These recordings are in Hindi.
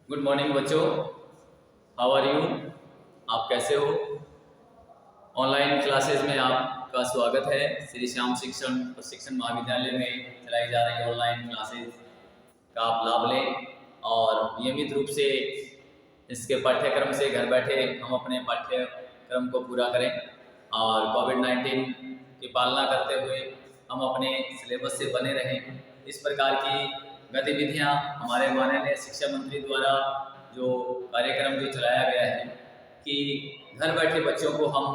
गुड मॉर्निंग बच्चों। How are you? आप कैसे हो? ऑनलाइन क्लासेस में आपका स्वागत है। श्री श्याम शिक्षण प्रशिक्षण महाविद्यालय में चलाई जा रही ऑनलाइन क्लासेस का आप लाभ लें और नियमित रूप से इसके पाठ्यक्रम से घर बैठे हम अपने पाठ्यक्रम को पूरा करें और कोविड-19 की पालना करते हुए हम अपने सिलेबस से बने रहें। इस प्रकार की गतिविधियां हमारे माननीय शिक्षा मंत्री द्वारा जो कार्यक्रम जो चलाया गया है कि घर बैठे बच्चों को हम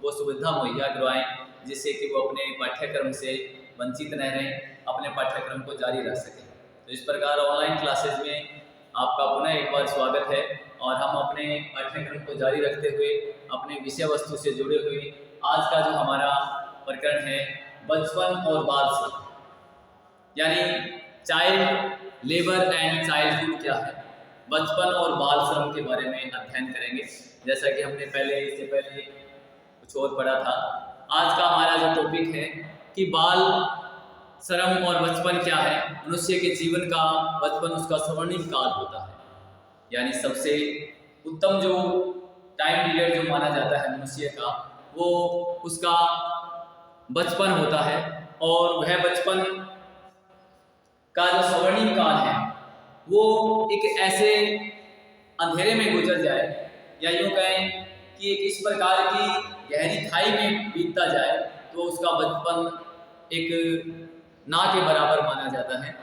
वो सुविधा मुहैया करवाएं जिससे कि वो अपने पाठ्यक्रम से वंचित न रहें, अपने पाठ्यक्रम को जारी रख सकें। तो इस प्रकार ऑनलाइन क्लासेस में आपका पुनः एक बार स्वागत है और हम अपने पाठ्यक्रम को जारी रखते हुए अपने विषय वस्तु से जुड़े हुए आज का जो हमारा प्रकरण है बचपन और बाल श्रम, यानी चाइल्ड लेबर एंड चाइल्डहुड क्या है, बचपन और बाल श्रम के बारे में अध्ययन करेंगे। जैसा कि हमने इससे पहले कुछ और पढ़ा था। आज का हमारा जो टॉपिक है कि बाल श्रम और बचपन क्या है। मनुष्य के जीवन का बचपन उसका स्वर्णिम काल होता है, यानी सबसे उत्तम जो टाइम पीरियड जो माना जाता है मनुष्य का, वो उसका बचपन होता है। और वह बचपन का जो स्वर्णिम काल है वो एक ऐसे अंधेरे में गुजर जाए या यूँ कहें कि एक इस प्रकार की गहरी खाई में बीतता जाए तो उसका बचपन एक ना के बराबर माना जाता है।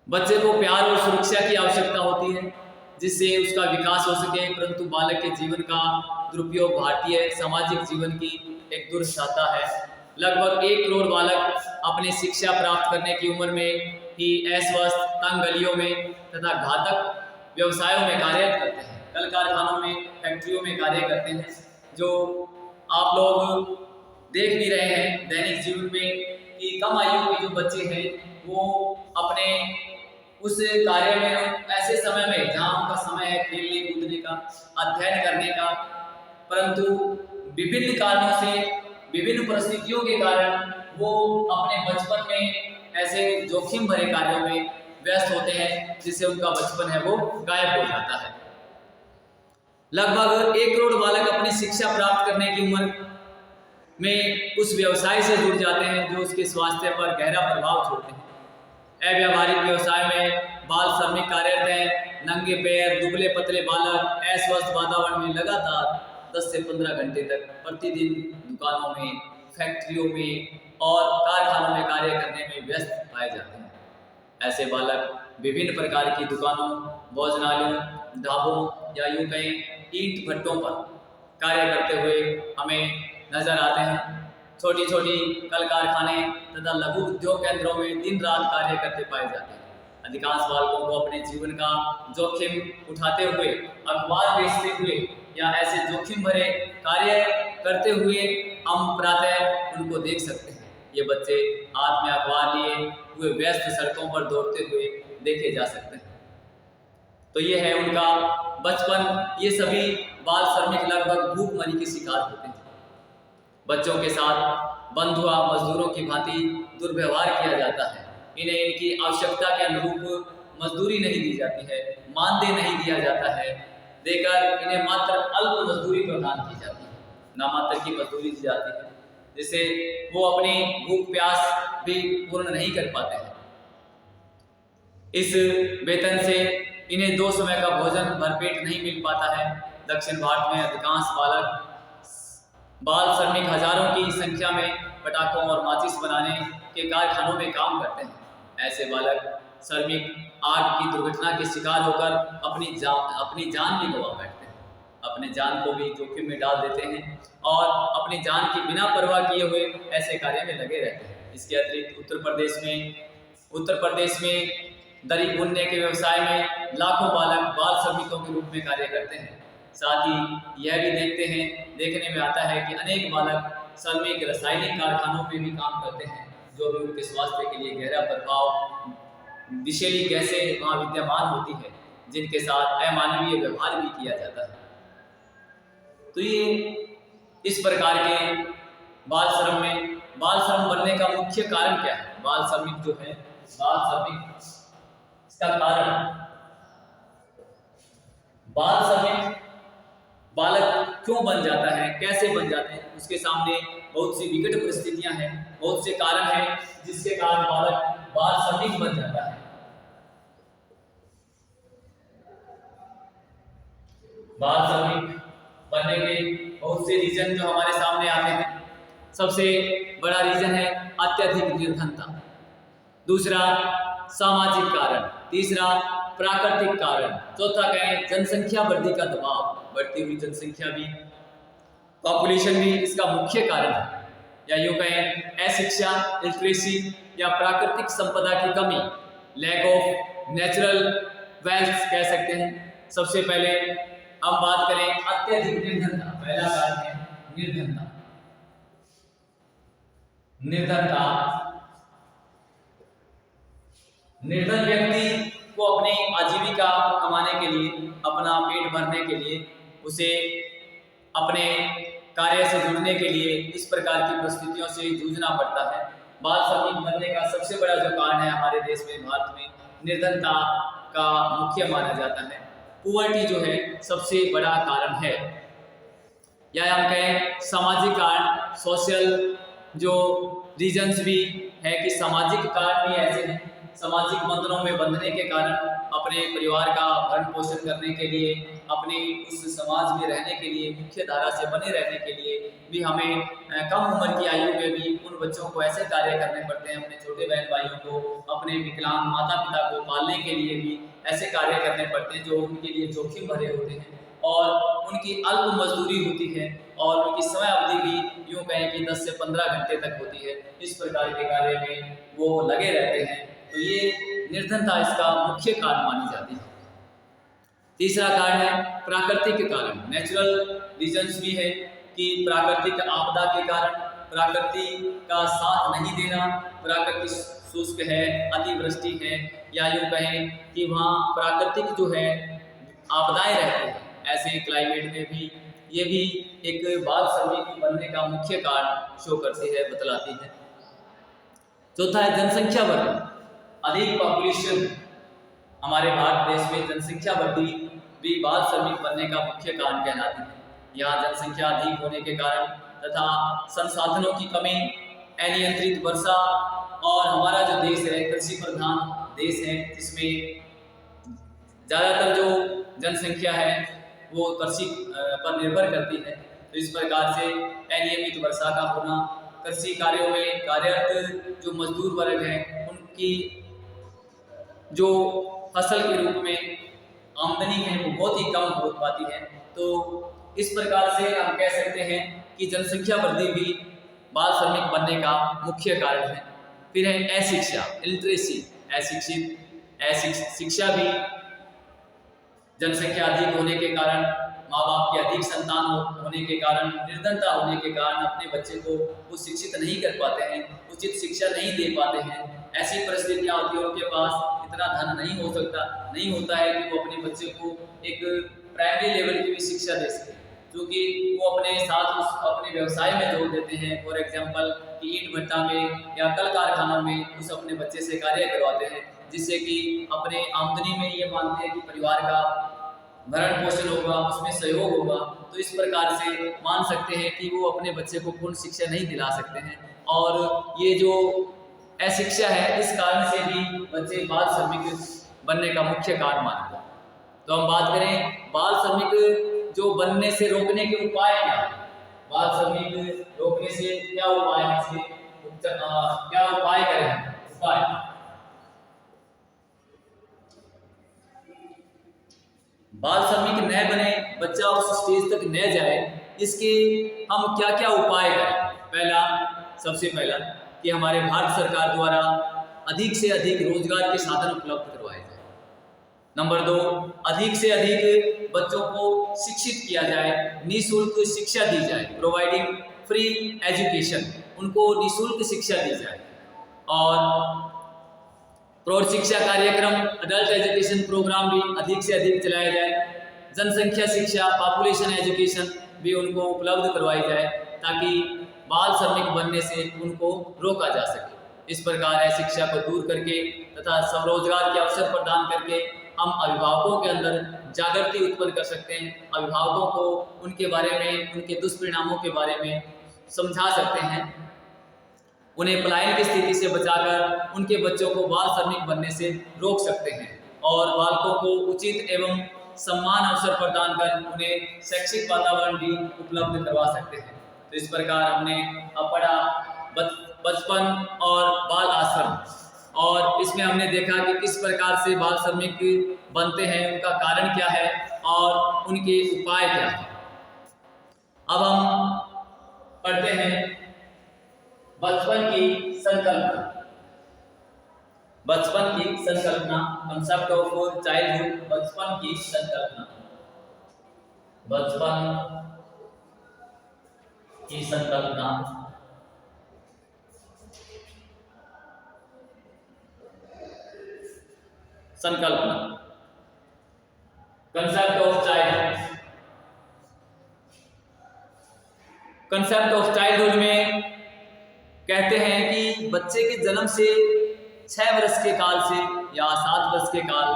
बच्चे को प्यार और सुरक्षा की आवश्यकता होती है जिससे उसका विकास हो सके, परंतु बालक के जीवन का दुरुपयोग भारतीय सामाजिक जीवन की एक दुर्दशा है। लगभग 1 करोड़ बालक अपनी शिक्षा प्राप्त करने की उम्र में ही अस्वस्थ, तंग गलियों में तथा घातक व्यवसायों में कार्य करते हैं। कल कारखानों में, फैक्ट्रियों में कार्य करते हैं, जो आप लोग देख भी रहे हैं दैनिक जीवन में कि कम आयु के जो बच्चे हैं वो अपने उस कार्य में ऐसे समय में जहाँ उनका समय है खेलने कूदने का, अध्ययन करने का, परंतु विभिन्न कारणों से, विभिन्न परिस्थितियों के कारण वो अपने बचपन में ऐसे जोखिम भरे कार्यों में व्यस्त होते हैं जिससे उनका बचपन है वो गायब हो जाता है। लगभग 1 करोड़ बालक अपनी शिक्षा प्राप्त करने की उम्र में उस व्यवसाय से जुड़ जाते हैं जो उसके स्वास्थ्य पर गहरा प्रभाव छोड़ते हैं। अव्यावहारिक व्यवसाय में बाल श्रमिक कार्यरत हैं। नंगे पैर, दुबले पतले बालक अस्वस्थ वातावरण में लगातार 10 से 15 घंटे तक प्रतिदिन दुकानों में, फैक्ट्रियों में और कारखानों में कार्य करने में व्यस्त पाए जाते हैं। ऐसे बालक विभिन्न प्रकार की दुकानों, भोजनालयों, ढाबों या यूँ कहें ईंट भट्टों पर कार्य करते हुए हमें नजर आते हैं। छोटी छोटी कल कारखाने तथा लघु उद्योग केंद्रों में दिन रात कार्य करते पाए जाते हैं। अधिकांश बालकों को अपने जीवन का जोखिम उठाते हुए, अखबार बेचते हुए या ऐसे जोखिम भरे कार्य करते हुए हम प्रातः उनको देख सकते हैं। ये बच्चे हाथ में अखबार लिए हुए व्यस्त सड़कों पर दौड़ते हुए देखे जा सकते हैं। तो ये है उनका बचपन। ये सभी बाल श्रमिक लगभग भूखमरी के शिकार होते हैं। बच्चों के साथ बंधुआ मजदूरों की भांति दुर्व्यवहार किया जाता है। इन्हें इनकी आवश्यकता के अनुरूप मजदूरी नहीं दी जाती है, मानदेय नहीं दिया जाता है, देकर इन्हें मात्र अल्प मजदूरी प्रदान की जाती है, नामात्र की मजदूरी दी जाती है, जिससे वो अपनी भूख प्यास भी पूर्ण नहीं कर पाते हैं। इस वेतन से इन्हें 2 समय का भोजन भरपेट नहीं मिल पाता है। दक्षिण भारत में अधिकांश बाल श्रमिक हजारों की संख्या में पटाखों और माचिस बनाने के कारखानों में काम करते हैं। ऐसे बालक श्रमिक आग की दुर्घटना के शिकार होकर अपनी जान भी गंवा बैठते हैं, अपने जान को भी जोखिम में डाल देते हैं और अपनी जान की बिना परवाह किए हुए ऐसे कार्य में लगे रहते हैं। इसके अतिरिक्त उत्तर प्रदेश में दरी बुनने के व्यवसाय में लाखों बालक बाल श्रमिकों के रूप में कार्य करते हैं। साथ ही यह भी देखने में आता है कि अनेक बालक श्रमिक रासायनिक कारखानों में भी काम करते हैं, जो भी उनके स्वास्थ्य के लिए गहरा प्रभाव, विषैली गैसें वहाँ विद्यमान होती है जिनके साथ अमानवीय व्यवहार भी किया जाता है। तो ये इस प्रकार के बाल श्रम बनने का मुख्य कारण क्या है? बाल श्रमिक जो है, बाल श्रमिक इसका कारण बाल श्रमिक बालक क्यों बन जाता है, कैसे बन जाते हैं, उसके सामने बहुत सी विकट परिस्थितियां हैं, बहुत से कारण हैं जिसके कारण बालक बाल श्रमिक बन जाता है। बाल श्रमिक बनने के बहुत से रीजन जो हमारे सामने आते हैं। सबसे बड़ा रीजन है अत्यधिक निर्धनता, दूसरा सामाजिक कारण, तीसरा प्राकृतिक कारण, चौथा कहें जनसंख्या वृद्धि का दबाव, बढ़ती हुई जनसंख्या भी, पॉपुलेशन भी इसका मुख्य कारण है। या यूं कहें अशिक्षा, लिटरेसी या प्राकृतिक संपदा की कमी, लैक ऑफ नेचुरल वेल्थ कह सकते हैं। सबसे पहले हम बात करें अत्यधिक निर्धनता। पहला कारण है निर्धनता। निर्धनता, निर्धन व्यक्ति को अपनी आजीविका कमाने के लिए, अपना पेट भरने के लिए, उसे अपने कार्य से जुड़ने के लिए इस प्रकार की परिस्थितियों से जूझना पड़ता है। बाल श्रमिक बनने का सबसे बड़ा जो कारण है हमारे देश में, भारत में, निर्धनता का मुख्य माना जाता है। पुअर्टी जो है सबसे बड़ा कारण है। या हम कहें सामाजिक कारण, सोशल जो रीजन्स भी है कि सामाजिक कारण भी ऐसे हैं, सामाजिक बंधनों में बंधने के कारण अपने परिवार का भरण पोषण करने के लिए, अपने उस समाज में रहने के लिए, मुख्य धारा से बने रहने के लिए भी हमें कम उम्र की आयु में भी उन बच्चों को ऐसे कार्य करने पड़ते हैं, अपने छोटे बहन भाइयों को, अपने विकलांग माता पिता को पालने के लिए भी ऐसे कार्य करने पड़ते हैं जो उनके लिए जोखिम भरे होते हैं और उनकी अल्प मजदूरी होती है और उनकी समय अवधि भी यूँ कहें कि 10 से 15 घंटे तक होती है। इस प्रकार के कार्य में वो लगे रहते हैं, तो ये निर्धनता इसका मुख्य कारण मानी जाती है। तीसरा कारण है प्राकृतिक कारण, नेचुरल रीजन्स भी है कि प्राकृतिक आपदा के कारण, प्रकृति का साथ नहीं देना, प्रकृति शुष्क है, अतिवृष्टि है, या यूँ कहें कि वहाँ प्राकृतिक जो है आपदाएं रहती हैं, ऐसे क्लाइमेट में भी ये भी एक बाल श्रमिक बनने का मुख्य कारण शो करती है, बतलाती है। चौथा है जनसंख्या वृद्धि, अधिक पॉपुलेशन। हमारे भारत देश में जनसंख्या वृद्धि भी बाल श्रमिक बनने का मुख्य कारण कहलाती है। यहाँ जनसंख्या अधिक होने के कारण तथा संसाधनों की कमी, अनियंत्रित वर्षा और हमारा जो देश है कृषि प्रधान देश है, जिसमें ज़्यादातर जो जनसंख्या है वो कृषि पर निर्भर करती है। तो इस प्रकार से अनियमित वर्षा का होना, कृषि कार्यों में कार्यरत जो मजदूर वर्ग हैं उनकी जो फसल के रूप में आमदनी है वो बहुत ही कम हो पाती है। तो इस प्रकार से हम कह सकते हैं कि जनसंख्या वृद्धि भी बाल श्रमिक बनने का मुख्य कारण है। फिर है अशिक्षा, इलिटरेसी, शिक्षा भी जनसंख्या अधिक होने के कारण, माँ बाप के अधिक संतान होने के कारण, निर्धनता होने के कारण अपने बच्चे को वो शिक्षित नहीं कर पाते हैं, उचित शिक्षा नहीं दे पाते हैं। ऐसी परिस्थितियाँ होती हैं, उनके पास इतना धन नहीं होता है कि वो अपने बच्चे को एक प्राइमरी लेवल की भी शिक्षा दे सके, क्योंकि वो अपने साथ अपने व्यवसाय में जोड़ देते हैं। फॉर एग्जाम्पल कि ईंट भट्टा में या कल कारखानों में उस अपने बच्चे से कार्य करवाते हैं, जिससे कि अपने आमदनी में ये मानते हैं कि परिवार का भरण पोषण होगा, उसमें सहयोग होगा। तो इस प्रकार से मान सकते हैं कि वो अपने बच्चे को पूर्ण शिक्षा नहीं दिला सकते हैं, और ये जो अशिक्षा है इस कारण से भी बच्चे बाल श्रमिक बनने का मुख्य कारण माना जाता है। तो हम बात करें बाल श्रमिक जो बनने से रोकने के उपाय क्या है, बाल श्रमिक रोकने से क्या उपाय है, इसके क्या उपाय करें। उपाय बाल श्रमिक न बने, बच्चा उस स्टेज तक न जाए, इसके हम क्या क्या उपाय करें। सबसे पहला कि हमारे भारत सरकार द्वारा अधिक से अधिक रोजगार के साधन उपलब्ध करवाए जाए। नंबर 2, अधिक से अधिक बच्चों को शिक्षित किया जाए, निःशुल्क शिक्षा दी जाए, प्रोवाइडिंग फ्री एजुकेशन, उनको निःशुल्क शिक्षा दी जाए। और प्रौढ़ शिक्षा कार्यक्रम, अडल्ट एजुकेशन प्रोग्राम भी अधिक से अधिक चलाया जाए। जनसंख्या शिक्षा, पॉपुलेशन एजुकेशन भी उनको उपलब्ध करवाई जाए, ताकि बाल श्रमिक बनने से उनको रोका जा सके। इस प्रकार है शिक्षा को दूर करके तथा स्वरोजगार के अवसर प्रदान करके हम अभिभावकों के अंदर जागृति उत्पन्न कर सकते हैं, अभिभावकों को उनके बारे में, उनके दुष्परिणामों के बारे में समझा सकते हैं, उन्हें पलायन की स्थिति से बचाकर उनके बच्चों को बाल श्रमिक बनने से रोक सकते हैं और बालकों को उचित एवं सम्मान अवसर प्रदान कर उन्हें शैक्षिक वातावरण भी उपलब्ध करवा सकते हैं। तो इस प्रकार हमने पढ़ा बचपन और बाल आश्रम, और इसमें हमने देखा कि किस प्रकार से बाल श्रमिक बनते हैं, उनका कारण क्या है और उनके उपाय क्या है। अब हम पढ़ते हैं बचपन की संकल्पना। बचपन की संकल्पना, कंसेप्ट ऑफ चाइल्डहुड, बचपन की संकल्पना। बचपन की संकल्पना concept of childhood. Concept of childhood में कहते हैं कि बच्चे के जन्म से 6 वर्ष के काल से या 7 वर्ष के काल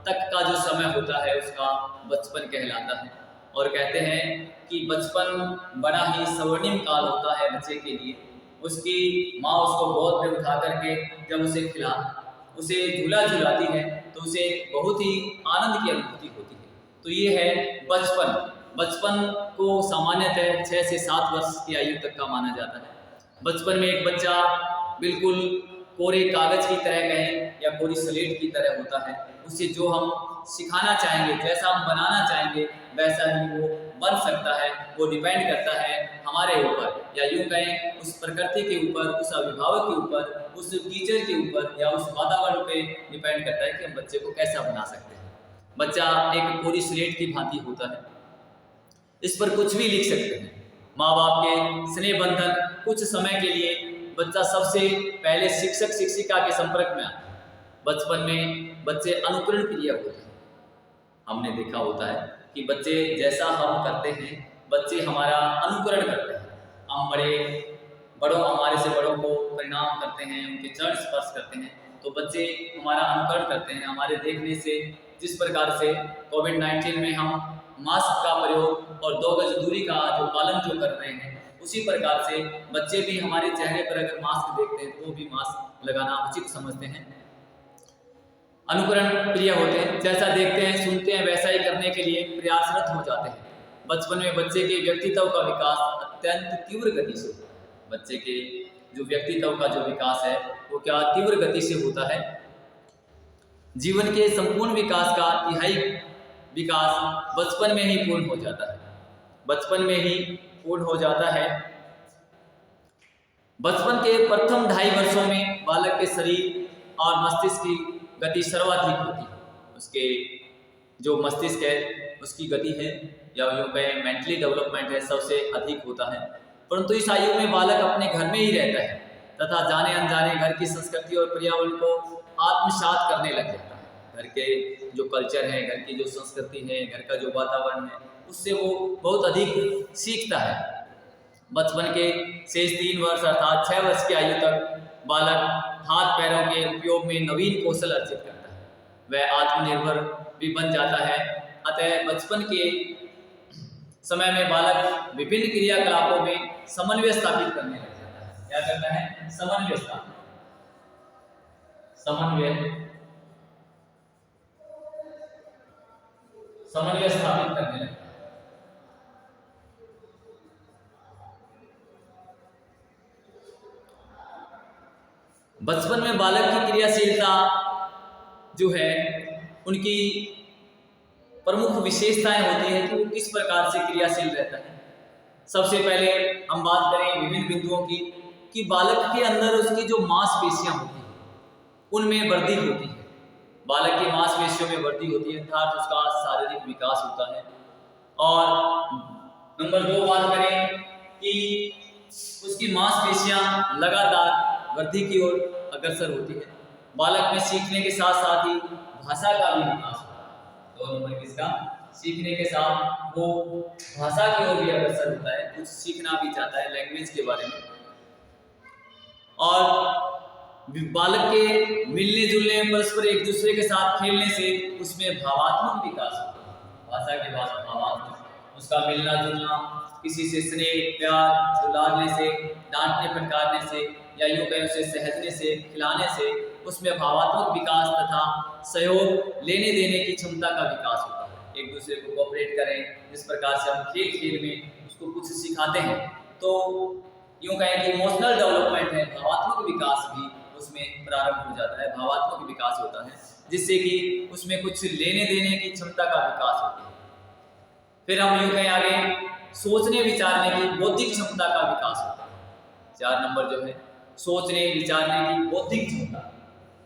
तक का जो समय होता है उसका बचपन कहलाता है। और कहते हैं कि बचपन बड़ा ही स्वर्णिम काल होता है बच्चे के लिए। उसकी माँ उसको गोद में उठा करके जब उसे झूला झुलाती है तो उसे बहुत ही आनंद की अनुभूति होती है। तो ये है बचपन। बचपन को सामान्यतः 6 से 7 वर्ष की आयु तक का माना जाता है। बचपन में एक बच्चा बिल्कुल कोरे कागज की तरह कहें या कोरी स्लेट की तरह होता है। उसे जो हम सिखाना चाहेंगे, जैसा हम बनाना चाहेंगे वैसा ही वो बन सकता है। वो डिपेंड करता है हमारे ऊपर, या यूँ कहें उस प्रकृति के ऊपर, उस अभिभावक के ऊपर, उस टीचर के ऊपर या उस वातावरण पे डिपेंड करता है कि हम बच्चे को कैसा बना सकते हैं। बच्चा एक कोरी स्लेट की भांति होता है, इस पर कुछ भी लिख सकते हैं। माँ बाप के स्नेह बंधन, कुछ समय के लिए बच्चा सबसे पहले शिक्षक शिक्षिका के संपर्क में आता है। बचपन में बच्चे अनुकरण क्रिया होते हैं। हमने देखा होता है कि बच्चे जैसा हम करते हैं बच्चे हमारा अनुकरण करते हैं। हम हमारे से बड़ों को प्रणाम करते हैं, उनके चरण स्पर्श करते हैं, तो बच्चे हमारा अनुकरण करते हैं। हमारे देखने से जिस प्रकार से कोविड-19 में हम मास्क का प्रयोग और 2 गज दूरी का जो पालन जो कर रहे हैं, उसी प्रकार से बच्चे भी हमारे चेहरे पर अगर मास्क देखते हैं तो वो भी मास्क लगाना उचित समझते हैं। अनुकरण प्रिय होते हैं, जैसा देखते हैं सुनते हैं वैसा ही करने के लिए प्रयासरत हो जाते हैं। बचपन में बच्चे के व्यक्तित्व का विकास अत्यंत तीव्र गति से होता है। बच्चे के जो व्यक्तित्व का जो विकास है वो क्या तीव्र गति से होता है। जीवन के संपूर्ण विकास का तिहाई विकास बचपन में ही पूर्ण हो जाता है। बचपन में ही पूर्ण हो जाता है। बचपन के प्रथम 2.5 वर्षों में बालक के शरीर और मस्तिष्क की गति सर्वाधिक होती है। उसके जो मस्तिष्क है उसकी गति है या यूँ कहें मेंटली डेवलपमेंट है सबसे अधिक होता है। परंतु इस आयु में बालक अपने घर में ही रहता है तथा जाने अनजाने घर की संस्कृति और पर्यावरण को आत्मसात करने लग जाता है। घर के जो कल्चर है, घर की जो संस्कृति है, घर का जो वातावरण है, उससे वो बहुत अधिक सीखता है। बचपन के शेष 3 वर्ष अर्थात 6 वर्ष की आयु तक बालक हाथ पैरों के उपयोग में नवीन कौशल अर्जित करता है। वह आत्मनिर्भर भी बन जाता है। अतः बचपन के समय में बालक विभिन्न क्रियाकलापों में समन्वय स्थापित करने लग जाता है। क्या करता है? समन्वय स्थापित करने लगता है। बचपन में बालक की क्रियाशीलता जो है उनकी प्रमुख विशेषताएं होती है कि वो किस प्रकार से क्रियाशील रहता है। सबसे पहले हम बात करें विभिन्न बिंदुओं की कि बालक के अंदर उसकी जो मांसपेशियां होती हैं उनमें वृद्धि होती है। बालक की मांसपेशियों में वृद्धि होती है अर्थात उसका शारीरिक विकास होता है। और नंबर 2 बात करें कि उसकी मांसपेशियां लगातार वृद्धि की ओर अग्रसर होती है। बालक में सीखने के साथ साथ ही भाषा का भी विकास होता है। 2 नंबर किसका? सीखने के साथ वो भाषा की ओर भी अग्रसर होता है, कुछ सीखना भी चाहता है लैंग्वेज के बारे में। और बालक के मिलने जुलने, परस्पर एक दूसरे के साथ खेलने से उसमें भावात्मक विकास होता है। भाषा के बाद भावात्मक, उसका मिलना जुलना, किसी से स्नेह प्यार दुलारने से, डांटने फटकारने से, या यूं कहें उसे सहजने से, खिलाने से उसमें भावात्मक विकास तथा सहयोग लेने देने की क्षमता का विकास होता है। एक दूसरे को कोऑपरेट करें, जिस प्रकार से हम खेल खेल में उसको कुछ सिखाते हैं, तो यूं कहें कि इमोशनल डेवलपमेंट है, भावात्मक विकास भी उसमें प्रारंभ हो जाता है, भावात्मक विकास होता है, जिससे कि उसमें कुछ लेने देने की क्षमता का विकास होती है। फिर हम यूं कहें आगे, सोचने विचारने की बौद्धिक क्षमता का विकास होता है। 4 नंबर जो है, सोचने विचारने की बौद्धिक क्षमता।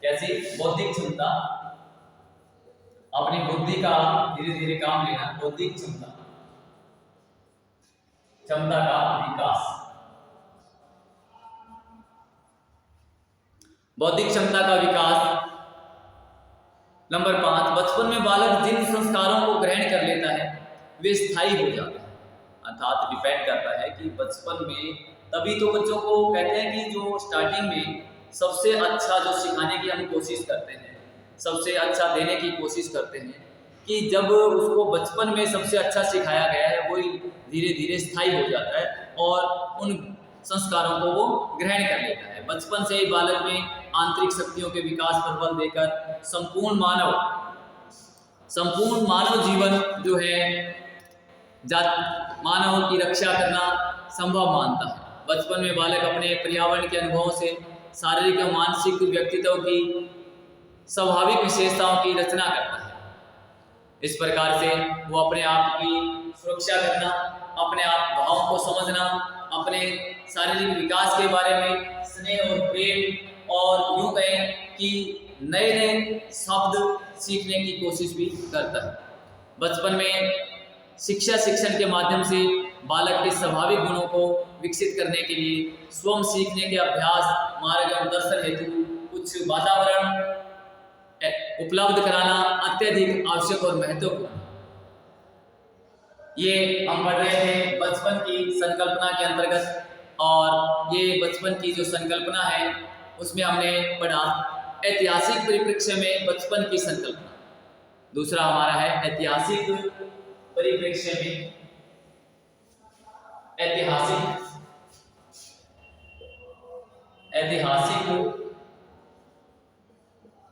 कैसी बौद्धिक क्षमता? अपनी बुद्धि का धीरे धीरे काम लेना, बौद्धिक क्षमता, क्षमता का विकास। बौद्धिक क्षमता का विकास। नंबर 5, बचपन में बालक जिन संस्कारों को ग्रहण कर लेता है वे स्थायी हो जाते हैं। अर्थात डिपेंड करता है कि बचपन में, तभी तो बच्चों को कहते हैं कि जो स्टार्टिंग में सबसे अच्छा जो सिखाने की हम कोशिश करते हैं, सबसे अच्छा देने की कोशिश करते हैं, कि जब उसको बचपन में सबसे अच्छा सिखाया गया है वही धीरे धीरे स्थायी हो जाता है और उन संस्कारों को वो ग्रहण कर लेता है। बचपन से ही बालक में आंतरिक शक्तियों के विकास पर बल देकर संपूर्ण मानव जीवन जो है मानव की रक्षा करना संभव मानता है। बचपन में बालक अपने पर्यावरण के अनुभवों से शारीरिक और मानसिक व्यक्तित्व की स्वाभाविक विशेषताओं की रचना करता है। इस प्रकार से वो अपने आप की सुरक्षा करना, अपने आप भावों को समझना, अपने शारीरिक विकास के बारे में स्नेह और प्रेम और यूं कहें कि नए नए शब्द सीखने की कोशिश भी करता है। बचपन में शिक्षण के माध्यम से बालक के स्वाभाविक गुणों को विकसित करने के लिए स्वयं सीखने के अभ्यास, मार्गदर्शन हेतु कुछ वातावरण उपलब्ध कराना अत्यधिक आवश्यक और महत्वपूर्ण। ये हम पढ़ रहे थे बचपन की संकल्पना के अंतर्गत, और ये बचपन की जो संकल्पना है उसमें हमने पढ़ा ऐतिहासिक परिप्रेक्ष्य में बचपन की संकल्पना। दूसरा हमारा है ऐतिहासिक परिप्रेक्ष्य में, ऐतिहासिक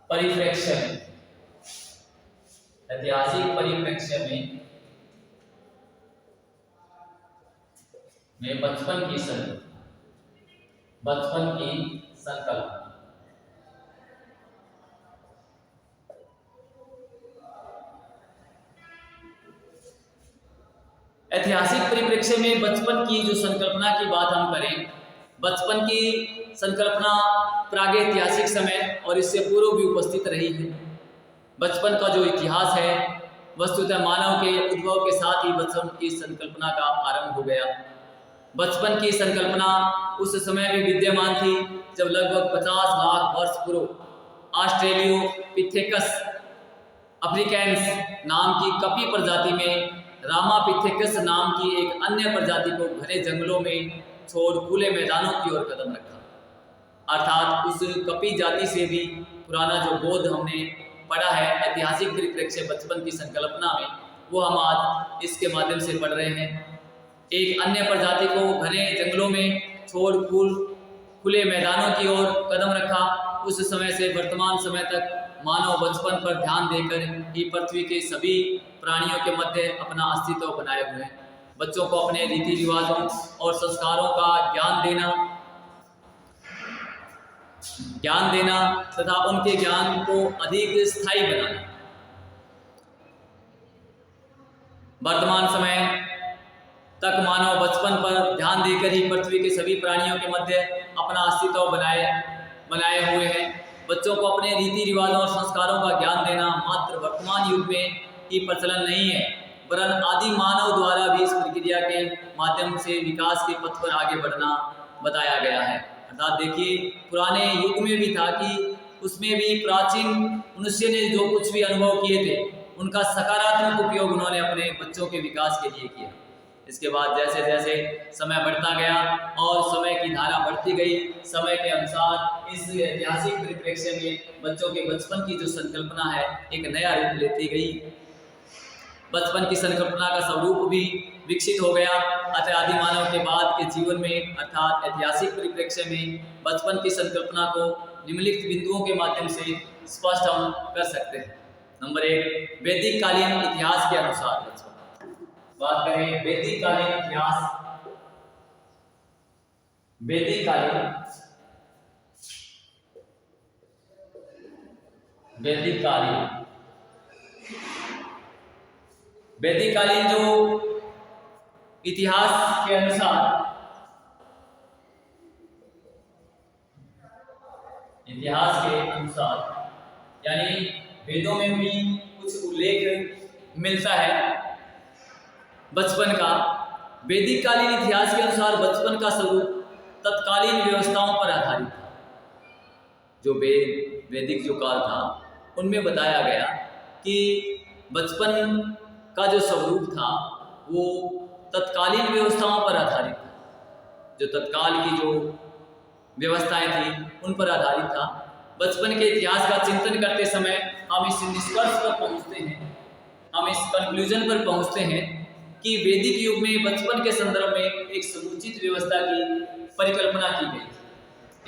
परिप्रेक्ष्य में, ऐतिहासिक परिप्रेक्ष्य में बचपन की संकल्पना। ऐतिहासिक परिप्रेक्ष्य में बचपन की जो संकल्पना की बात हम करें, बचपन की संकल्पना प्रागैतिहासिक समय और इससे पूर्व भी उपस्थित रही है। बचपन का जो इतिहास है वस्तुतः मानव के उद्भव के साथ ही बचपन की संकल्पना का आरंभ हो गया। बचपन की संकल्पना उस समय भी विद्यमान थी जब लगभग 50 लाख वर्ष पूर्व ऑस्ट्रेलियोपिथेकस अफ्रीकैंस नाम की कपी प्रजाति में रामापिथेकस नाम की एक अन्य प्रजाति को घने जंगलों में छोड़ खुले मैदानों की ओर कदम रखा। अर्थात उस कपी जाति से भी पुराना जो बोध हमने पढ़ा है ऐतिहासिक परिप्रेक्ष्य बचपन की संकल्पना में, वो हम आज इसके माध्यम से पढ़ रहे हैं। एक अन्य प्रजाति को घने जंगलों में छोड़ खुले मैदानों की ओर कदम रखा। उस समय से वर्तमान समय तक मानव बचपन पर ध्यान देकर ही पृथ्वी के सभी प्राणियों के मध्य अपना अस्तित्व बनाए हुए हैं। बच्चों को अपने रीति रिवाजों और संस्कारों का ज्ञान देना तथा उनके ज्ञान को अधिक स्थायी बनाना। वर्तमान समय तक मानव बचपन पर ध्यान देकर ही पृथ्वी के सभी प्राणियों के मध्य अपना अस्तित्व बनाए हुए हैं। बच्चों को अपने रीति रिवाजों और संस्कारों का ज्ञान देना मात्र वर्तमान युग में ही प्रचलन नहीं है, वरन आदि मानव द्वारा भी इस प्रक्रिया के माध्यम से विकास के पथ पर आगे बढ़ना बताया गया है। अर्थात देखिए, पुराने युग में भी था कि उसमें भी प्राचीन मनुष्य ने जो कुछ भी अनुभव किए थे उनका सकारात्मक उपयोग उन्होंने अपने बच्चों के विकास के लिए किया। इसके बाद जैसे जैसे समय बढ़ता गया और समय की धारा बढ़ती गई, समय के अनुसार इस ऐतिहासिक परिप्रेक्ष्य में बच्चों के बचपन की जो संकल्पना है एक नया रूप लेती गई। बचपन की संकल्पना का स्वरूप भी विकसित हो गया। अतः आदि मानव के बाद के जीवन में अर्थात ऐतिहासिक परिप्रेक्ष्य में बचपन की संकल्पना को निम्नलिखित बिंदुओं के माध्यम से स्पष्ट हम कर सकते हैं। नंबर 1, वैदिक कालीन इतिहास के अनुसार बचपन। बात करें वैदिक कालीन इतिहास, वैदिक कालीन वैदिक कालीन जो इतिहास के अनुसार, यानी वेदों में भी कुछ उल्लेख मिलता है बचपन का। वैदिक कालीन इतिहास के अनुसार बचपन का स्वरूप तत्कालीन व्यवस्थाओं पर आधारित था। जो वैदिक जो काल था उनमें बताया गया कि बचपन का जो स्वरूप था वो तत्कालीन व्यवस्थाओं पर आधारित था। जो तत्काल की जो व्यवस्थाएं थी उन पर आधारित था। बचपन के इतिहास का चिंतन करते समय हम इस निष्कर्ष पर पहुंचते हैं, हम इस कंक्लूजन पर पहुंचते हैं कि वैदिक युग में बचपन के संदर्भ में एक समुचित व्यवस्था की परिकल्पना की गई थी।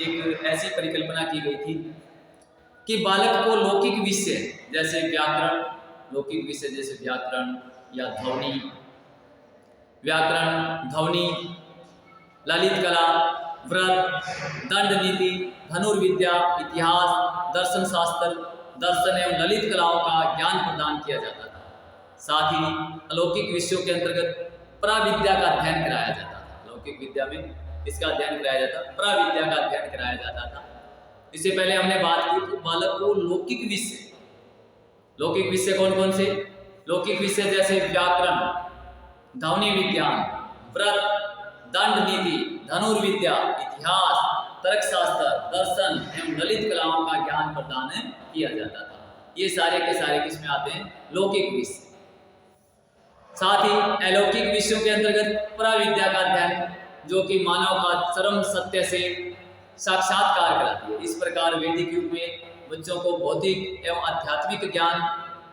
एक ऐसी परिकल्पना की गई थी कि बालक को लौकिक विषय जैसे व्याकरण, लौकिक विषय जैसे व्याकरण या ध्वनि, ललित कला, व्रत, दंड नीति, धनुर्विद्या, इतिहास, दर्शन शास्त्र, दर्शन एवं ललित कलाओं का ज्ञान प्रदान किया जाता था। साथ ही अलौकिक विषयों के अंतर्गत प्राविद्या का अध्ययन कराया जाता था। लौकिक विद्या में किसका अध्ययन कराया जाता? प्राविद्या का अध्ययन कराया जाता था। इससे पहले हमने बात की कि बालक को लौकिक विषय कौन कौन से? लौकिक विषय जैसे व्याकरण, ध्वनि विज्ञान, व्रत, दंड नीति, धनुर्विद्या, इतिहास, तर्कशास्त्र, दर्शन एवं ललित कलाओं का ज्ञान प्रदान किया जाता था। ये सारे के सारे किसमें आते हैं? लौकिक विषय। साथ ही अलौकिक विषयों के अंतर्गत प्राविद्या का अध्ययन, जो कि मानव का चरम सत्य से साक्षात्कार कराती है। इस प्रकार वैदिक युग में बच्चों को भौतिक एवं आध्यात्मिक ज्ञान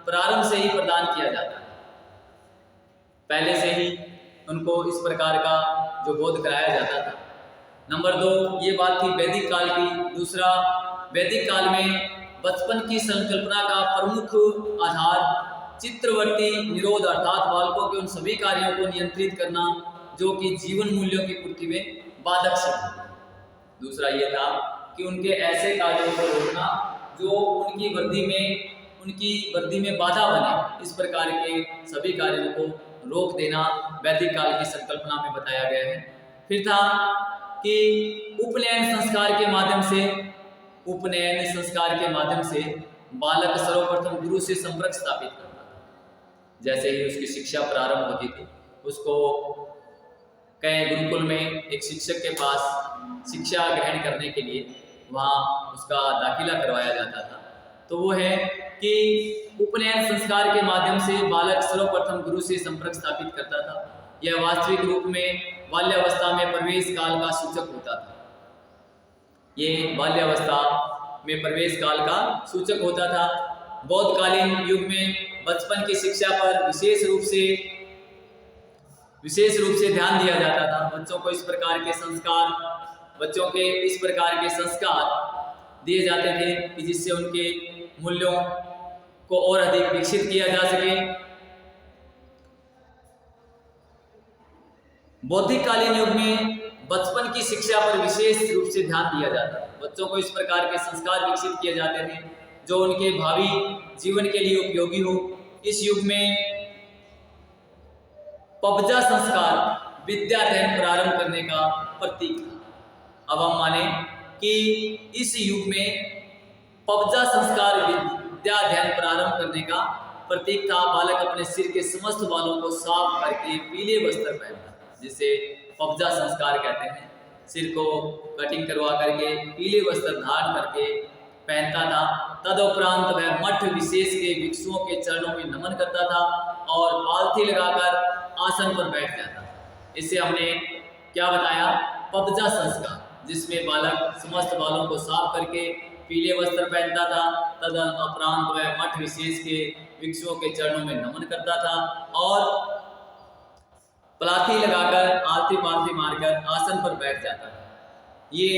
प्रारंभ से ही प्रदान किया जाता है। पहले से ही उनको इस प्रकार का जो बोध कराया जाता था। नंबर 2, ये बात थी वैदिक काल की। दूसरा, वैदिक काल में बचपन की संकल्पना का प्रमुख आधार चित्रवर्ती निरोध अर्थात बालकों के उन सभी कार्यों को नियंत्रित करना जो कि जीवन मूल्यों की पूर्ति में बाधक सिद्ध। दूसरा ये था कि उनके ऐसे कार्यों को रोकना जो उनकी वृद्धि में बाधा बने। इस प्रकार के सभी कार्यों को रोक देना वैदिक काल की संकल्पना में बताया गया है। फिर था कि उपनयन संस्कार के माध्यम से बालक सर्वप्रथम गुरु से संपर्क स्थापित करता था। जैसे ही उसकी शिक्षा प्रारंभ होती थी, उसको कहीं गुरुकुल में एक शिक्षक के पास शिक्षा ग्रहण करने के लिए वहाँ उसका दाखिला करवाया जाता था। तो वो है कि उपनयन संस्कार के माध्यम से बालक सर्वप्रथम गुरु से संपर्क स्थापित करता था। यह वास्तविक रूप में बाल्यावस्था में प्रवेश काल का सूचक होता था। ये बाल्यावस्था में प्रवेश काल का सूचक होता था। बौद्धकालीन युग में बचपन की शिक्षा पर विशेष रूप से ध्यान दिया जाता था। बच्चों को इस प्रकार के संस्कार दिए जाते थे कि जिससे उनके मूल्यों को और अधिक विकसित किया जा सके। बौद्धिक कालीन युग में बचपन की शिक्षा पर विशेष रूप से ध्यान दिया जाता है। बच्चों को इस प्रकार के संस्कार विकसित किए जाते थे जो उनके भावी जीवन के लिए उपयोगी हो। इस युग में पबजा संस्कार विद्या अध्ययन प्रारंभ करने का प्रतीक था। अब हम माने कि इस युग में पबजा संस्कार विद्या अध्ययन प्रारंभ करने का प्रतीक था। बालक अपने सिर के समस्त बालों को साफ करके पीले वस्त्र पहनता, जिसे पबजा संस्कार कहते हैं। सिर को कटिंग करवा करके पीले वस्त्र धारण करके पहनता था। तदुपरांत वह मठ विशेष के भिक्षुओं के चरणों में नमन करता था और पालथी लगाकर आसन पर बैठ जाता था। इससे हमने क्या बताया, पबजा संस्कार, जिसमें बालक समस्त बालों को साफ करके पीले वस्त्र पहनता था, तदुपरांत वह मठ विशेष के भिक्षुओं के चरणों में नमन करता था और पलाथी लगाकर आरती पारती मारकर आसन पर बैठ जाता था। ये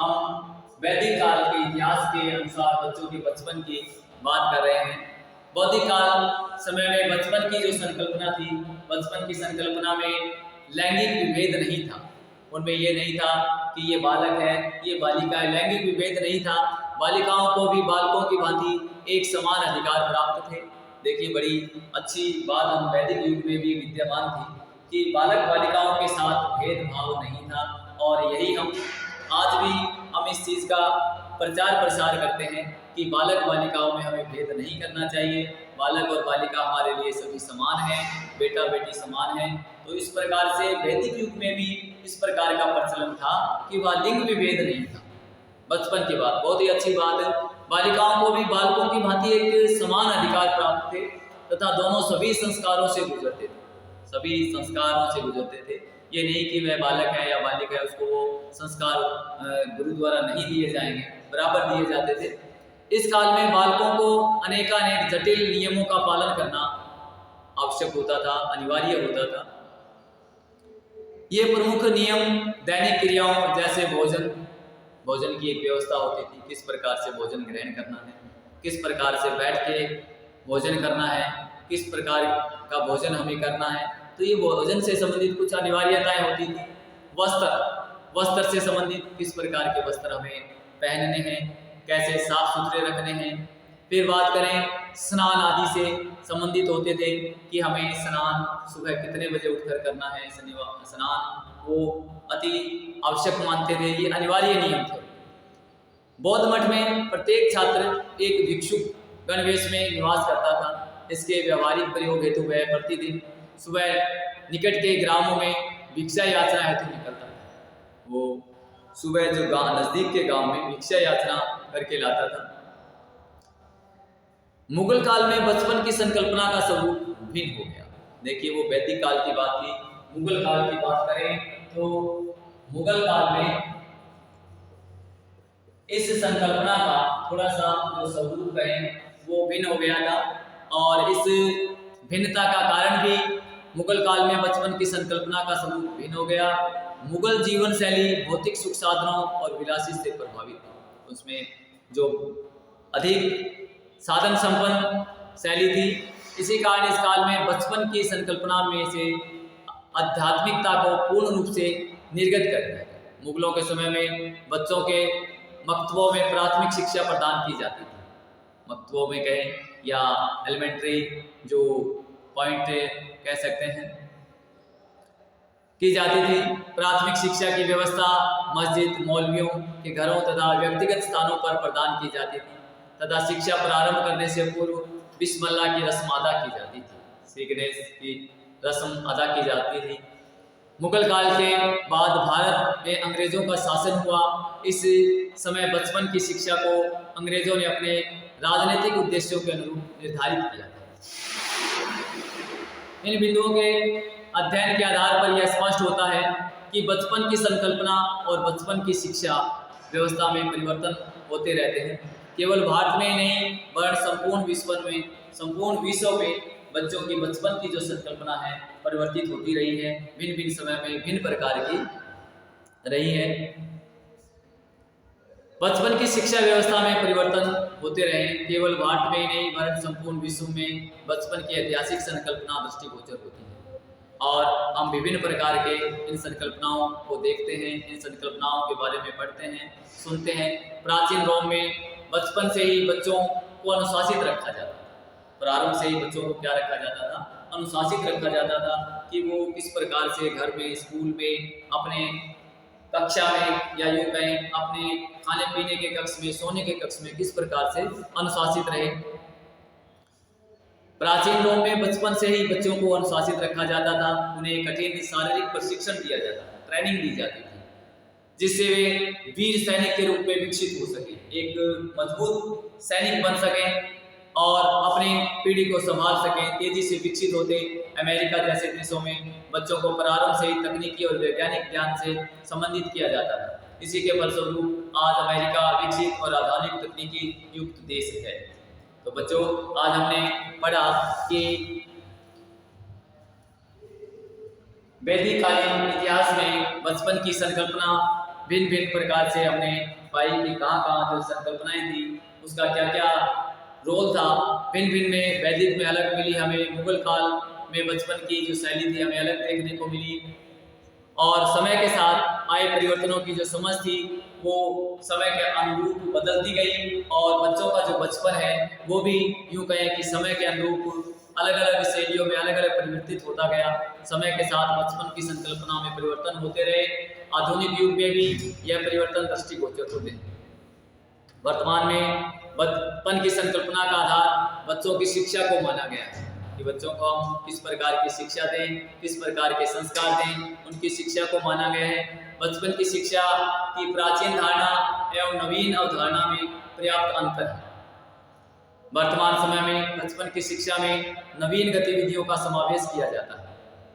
हम वैदिक काल के इतिहास के अनुसार बच्चों के बचपन की बात कर रहे हैं। बौद्धिक काल समय में बचपन की जो संकल्पना थी, बचपन की संकल्पना में लैंगिक विभेद नहीं था। उनमें ये नहीं था कि ये बालक है, ये बालिका है, लैंगिक विभेद नहीं था। बालिकाओं को भी बालकों की भांति एक समान अधिकार प्राप्त थे। देखिए, बड़ी अच्छी बात हम वैदिक युग में भी विद्यमान थी कि बालक बालिकाओं के साथ भेदभाव नहीं था। और यही हम आज भी हम इस चीज़ का प्रचार प्रसार करते हैं कि बालक बालिकाओं में हमें भेद नहीं करना चाहिए। बालक और बालिका हमारे लिए सभी समान हैं, बेटा बेटी समान हैं। तो इस प्रकार से वैदिक युग में भी इस प्रकार का प्रचलन था कि वह लिंग विभेद नहीं था। बचपन की बात, बहुत ही अच्छी बात है। बालिकाओं को भी बालकों की भांति एक समान अधिकार प्राप्त थे तथा दोनों सभी संस्कारों से गुजरते थे, सभी संस्कारों से गुजरते थे। ये नहीं कि वह बालक है या बालिका है, उसको वो संस्कार गुरु द्वारा नहीं दिए जाएंगे, बराबर दिए जाते थे। इस काल में बालकों को अनेकानेक जटिल नियमों का पालन करना आवश्यक होता था, अनिवार्य होता था। ये प्रमुख नियम दैनिक क्रियाओं जैसे भोजन की एक व्यवस्था होती थी, किस प्रकार से भोजन ग्रहण करना है, किस प्रकार से बैठ के भोजन करना है, किस प्रकार का भोजन हमें करना है। तो ये भोजन से संबंधित कुछ अनिवार्यताएं होती थी। वस्त्र से संबंधित किस प्रकार के वस्त्र हमें पहनने हैं, कैसे साफ सुथरे रखने हैं। फिर बात करें स्नान आदि से संबंधित होते थे कि हमें स्नान सुबह कितने बजे उठकर करना है, स्नान वो अति आवश्यक मानते थे, ये अनिवार्य नियम थे। बौद्ध मठ में प्रत्येक छात्र एक भिक्षुक गणवेश में निवास करता था। इसके व्यवहारिक प्रयोग हेतु वह प्रतिदिन सुबह निकट के ग्रामों में भिक्षा याचना हेतु निकलता था। वो सुबह जो गांव नजदीक के गांव में भिक्षा याचना करके लाता था। मुगल काल में बचपन की संकल्पना का स्वरूप भिन्न हो गया। देखिए, वो वैदिक काल की बात थी। मुगल काल की बात करें तो मुगल काल में इस संकल्पना का थोड़ा सा जो स्वरूप है वो भिन्न हो गया था। और इस भिन्नता का कारण भी मुगल काल में बचपन की संकल्पना का स्वरूप भिन्न हो गया। मुगल जीवन शैली भौतिक सुख साधनों और विलासी से प्रभावित थी। उसमें जो अधिक साधन संपन्न शैली थी, इसी कारण इस काल में बचपन की संकल्पना में से आध्यात्मिकता को पूर्ण रूप से निर्गत कर दिया गया। मुगलों के समय में बच्चों के मकतबों में प्राथमिक शिक्षा प्रदान की जाती थी। मकतबों में कहें या एलिमेंट्री जो पॉइंट कह सकते हैं, की जाती थी। प्राथमिक शिक्षा की व्यवस्था मस्जिद, मौलवियों के घरों तथा व्यक्तिगत स्थानों पर प्रदान की जाती थी तथा शिक्षा प्रारंभ करने से पूर्व बिस्मिल्लाह की रस्म अदा की जाती थी, सीखने की रस्म अदा की जाती थी। मुगल काल के बाद भारत में अंग्रेजों का शासन हुआ। इस समय बचपन की शिक्षा को अंग्रेजों ने अपने राजनीतिक उद्देश्यों के अनुरूप निर्धारित किया था। इन बिंदुओं के अध्ययन के आधार पर यह स्पष्ट होता है कि बचपन की संकल्पना और बचपन की शिक्षा व्यवस्था में परिवर्तन होते रहते हैं। केवल भारत में ही नहीं, वरन संपूर्ण विश्व में बच्चों की बचपन की जो संकल्पना है परिवर्तित होती रही है, भिन्न भिन्न समय में भिन्न प्रकार की रही है। बचपन की शिक्षा व्यवस्था में परिवर्तन होते रहे, केवल भारत में ही नहीं वरन संपूर्ण विश्व में बचपन की ऐतिहासिक संकल्पना दृष्टिगोचर होती है। और हम विभिन्न प्रकार के इन संकल्पनाओं को देखते हैं, इन संकल्पनाओं के बारे में पढ़ते हैं, सुनते हैं। प्राचीन रोम में बचपन से ही बच्चों को अनुशासित रखा जाता था। प्रारंभ से ही बच्चों को क्या रखा जाता था? अनुशासित रखा जाता था कि वो किस प्रकार से घर में, स्कूल में, अपने कक्षा में या यूं कहें अपने खाने पीने के कक्ष में, सोने के कक्ष में किस प्रकार से अनुशासित रहे। प्राचीन रोम में बचपन से ही बच्चों को अनुशासित रखा जाता था। उन्हें कठिन शारीरिक प्रशिक्षण दिया जाता था, ट्रेनिंग दी जाती थी, जिससे वे वीर सैनिक के रूप में विकसित हो सके, एक मजबूत सैनिक बन सके। और अपनी पीढ़ी को संभाल सकें, तेजी से विकसित होते अमेरिका जैसे देशों में बच्चों को प्रारंभ से ही तकनीकी और वैज्ञानिक ज्ञान से संबंधित किया जाता था। इसी के फलस्वरूप आज अमेरिका विकसित और आधुनिक तकनीकी युक्त देश है। तो बच्चों, आज हमने पढ़ा कि वैदिक कालीन इतिहास में बचपन की संकल्पना भिन्न भिन्न प्रकार से हमने पाई कि कहाँ जो संकल्पनाएं थी उसका क्या क्या रोल था। भिन्न भिन्न में वैदिक में अलग मिली हमें, मुगल काल में बचपन की जो शैली थी हमें अलग देखने को मिली, और समय के साथ आए परिवर्तनों की जो समझ थी वो समय के अनुरूप बदलती गई, और बच्चों का जो बचपन है वो भी यूँ कहें कि समय के अनुरूप अलग अलग शैलियों में अलग अलग परिवर्तित होता गया। समय के साथ बचपन की संकल्पना में परिवर्तन होते रहे। आधुनिक युग में भी यह परिवर्तन दृष्टिगोचर होते हैं। वर्तमान में बचपन की संकल्पना का आधार बच्चों की शिक्षा को माना गया है कि बच्चों को हम किस प्रकार की शिक्षा दें, किस प्रकार के संस्कार दें, उनकी शिक्षा को माना गया है। बचपन की शिक्षा की प्राचीन धारणा एवं नवीन अवधारणा में पर्याप्त अंतर है। वर्तमान समय में बचपन की शिक्षा में नवीन गतिविधियों का समावेश किया जाता है।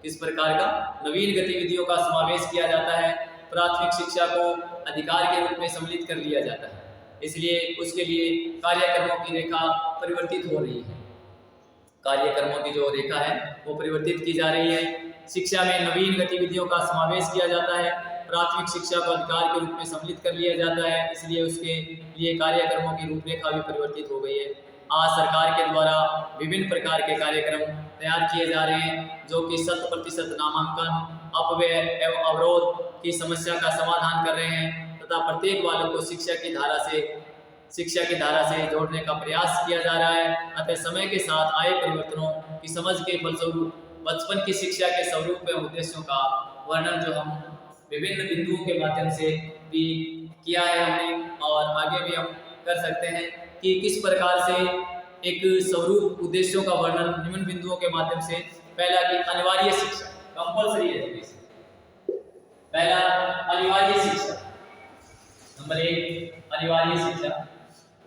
किस प्रकार का नवीन गतिविधियों का समावेश किया जाता है? प्राथमिक शिक्षा को अधिकार के रूप में सम्मिलित कर लिया जाता है, इसलिए उसके लिए कार्यक्रमों की रेखा परिवर्तित हो रही है। कार्यक्रमों की जो रेखा है वो परिवर्तित की जा रही है। शिक्षा में नवीन गतिविधियों का समावेश किया जाता है, प्राथमिक शिक्षा को अधिकार के रूप में सम्मिलित कर लिया जाता है, इसलिए उसके लिए कार्यक्रमों की रूपरेखा भी परिवर्तित हो गई है। आज सरकार के द्वारा विभिन्न प्रकार के कार्यक्रम तैयार किए जा रहे हैं जो कि 100% नामांकन, अपव्यय एवं अवरोध की समस्या का समाधान कर रहे हैं तथा प्रत्येक बालक को शिक्षा की धारा से जोड़ने का प्रयास किया जा रहा है। अतः समय के साथ आए परिवर्तनों की समझ के फलस्वरूप बचपन की शिक्षा के स्वरूप एवं उद्देश्यों का वर्णन जो हम विभिन्न बिंदुओं के माध्यम से भी किया है हमने, और आगे भी हम कर सकते हैं कि किस प्रकार से एक स्वरूप उद्देश्यों का वर्णन निम्न बिंदुओं के माध्यम से। पहला कि अनिवार्य शिक्षा, कंपल्सरी एजुकेशन। पहला अनिवार्य शिक्षा, नंबर 1 अनिवार्य शिक्षा।